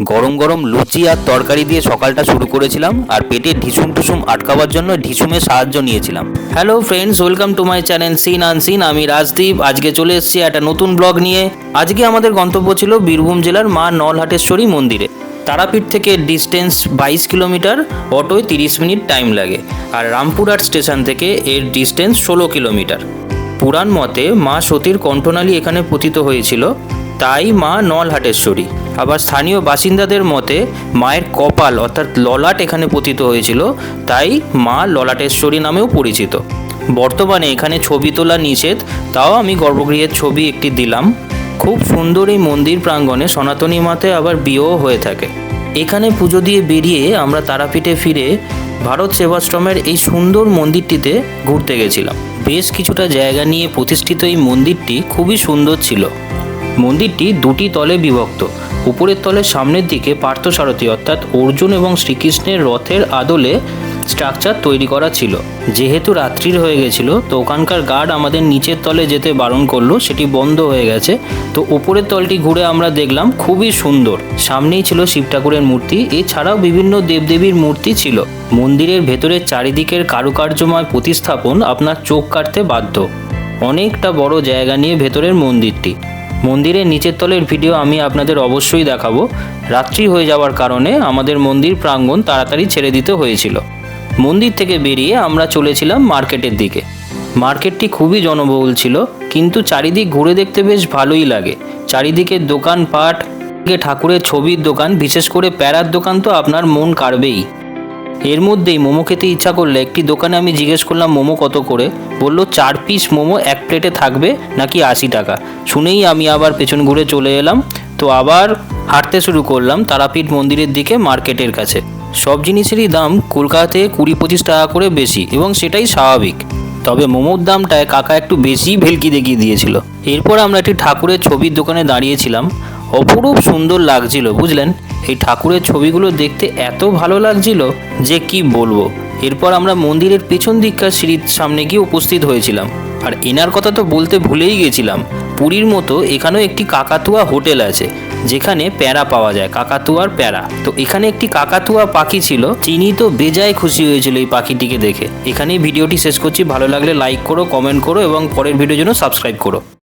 গরম গরম লুচি আর তরকারি দিয়ে সকালটা শুরু করেছিলাম আর পেটে ঢিসুম টুসুম আটকাবার জন্য ঢিসুমের সাহায্য নিয়েছিলাম। Hello friends, welcome to my channel seen unseen. আমি রাজদীপ। আজকে চলে এসেছি একটা নতুন ব্লগ নিয়ে। আজকে আমাদের গন্তব্য ছিল বীরভূম জেলার মা নলহাটেশ্বরী মন্দিরে। তারাপীঠ থেকে ডিস্টেন্স 22 কিলোমিটার, অটোয় 30 মিনিট টাইম লাগে। আর রামপুরহাট স্টেশন থেকে এর ডিস্টেন্স 16 কিলোমিটার। পুরাণ মতে মা সতীর কণ্ঠনালী এখানে পতিত হয়েছিল, তাই মা নলহাটেশ্বরী। আবার স্থানীয় বাসিন্দাদের মতে মায়ের কপাল অর্থাৎ ললাট এখানে পতিত হয়েছিল, তাই মা ললাটেশ্বরী নামেও পরিচিত। বর্তমানে এখানে ছবি তোলা নিষেধ, তাও আমি গর্ভগৃহের ছবি একটি দিলাম। খুব সুন্দর এই মন্দির প্রাঙ্গণে সনাতনী মাতে আবার বিয়েও হয়ে থাকে। এখানে পুজো দিয়ে বেরিয়ে আমরা তারাপীঠে ফিরে ভারত সেবাশ্রমের এই সুন্দর মন্দিরটিতে ঘুরতে গেছিলাম। বেশ কিছুটা জায়গা নিয়ে প্রতিষ্ঠিত এই মন্দিরটি খুবই সুন্দর ছিল। মন্দিরটি দুটি তলে বিভক্ত। উপরের তলের সামনের দিকে পার্থসারথী অর্থাৎ অর্জুন এবং শ্রীকৃষ্ণের রথের আদলে স্ট্রাকচার তৈরি করা ছিল। যেহেতু রাত্রির হয়ে গেছিল, তো ওখানকার গার্ড আমাদের নিচের তলে যেতে বারণ করলো, সেটি বন্ধ হয়ে গেছে। তো উপরের তলটি ঘুরে আমরা দেখলাম খুবই সুন্দর। সামনেই ছিল শিব ঠাকুরের মূর্তি, এছাড়াও বিভিন্ন দেবদেবীর মূর্তি ছিল। মন্দিরের ভেতরের চারিদিকের কারুকার্যময় প্রতিস্থাপন আপনার চোখ কাটতে বাধ্য। অনেকটা বড় জায়গা নিয়ে ভেতরের মন্দিরটি। মন্দিরের নিচের তলের ভিডিও আমি আপনাদের অবশ্যই দেখাবো। রাত্রি হয়ে যাওয়ার কারণে আমাদের মন্দির প্রাঙ্গণ তাড়াতাড়ি ছেড়ে দিতে হয়েছিল। মন্দির থেকে বেরিয়ে আমরা চলেছিলাম মার্কেটের দিকে। মার্কেটটি খুবই জনবহুল ছিল, কিন্তু চারিদিক ঘুরে দেখতে বেশ ভালোই লাগে। চারিদিকে দোকানপাট, ঠাকুরের ছবির দোকান, বিশেষ করে প্যারার দোকান তো আপনার মন কাড়বেই। এর মধ্যেই মোমো খেতে ইচ্ছা করলে একটি দোকানে আমি জিজ্ঞেস করলাম মোমো কত করে। বললো 4 পিস মোমো এক প্লেটে থাকবে নাকি 80 টাকা। শুনেই আমি আবার পেছন ঘুরে চলে এলাম। তো আবার হাঁটতে শুরু করলাম তারাপীঠ মন্দিরের দিকে, মার্কেটের কাছে। সব জিনিসেরই দাম কলকাতা থেকে 20-25 টাকা করে বেশি, এবং সেটাই স্বাভাবিক। তবে মোমোর দামটায় কাকা একটু বেশি ভেলকি দেখিয়ে দিয়েছিল। এরপর আমরা একটি ঠাকুরের ছবির দোকানে দাঁড়িয়েছিলাম। অপরূপ সুন্দর লাগছিল, বুঝলেন। এই ঠাকুরের ছবিগুলো দেখতে এত ভালো লাগছিল যে কি বলবো। এরপর আমরা মন্দিরের পেছন দিককার সিঁড়ির সামনে গিয়ে উপস্থিত হয়েছিলাম। আর এনার কথা তো বলতে ভুলেই গেছিলাম, পুরীর মতো এখানেও একটি কাকাতুয়া হোটেল আছে, যেখানে প্যারা পাওয়া যায়, কাকাতুয়ার প্যারা। তো এখানে একটি কাকাতুয়া পাখি ছিল, চিনি তো বেজায় খুশি হয়েছিল এই পাখিটিকে দেখে। এখানেই ভিডিওটি শেষ করছি। ভালো লাগলে লাইক করো, কমেন্ট করো এবং পরের ভিডিওর জন্য সাবস্ক্রাইব করো।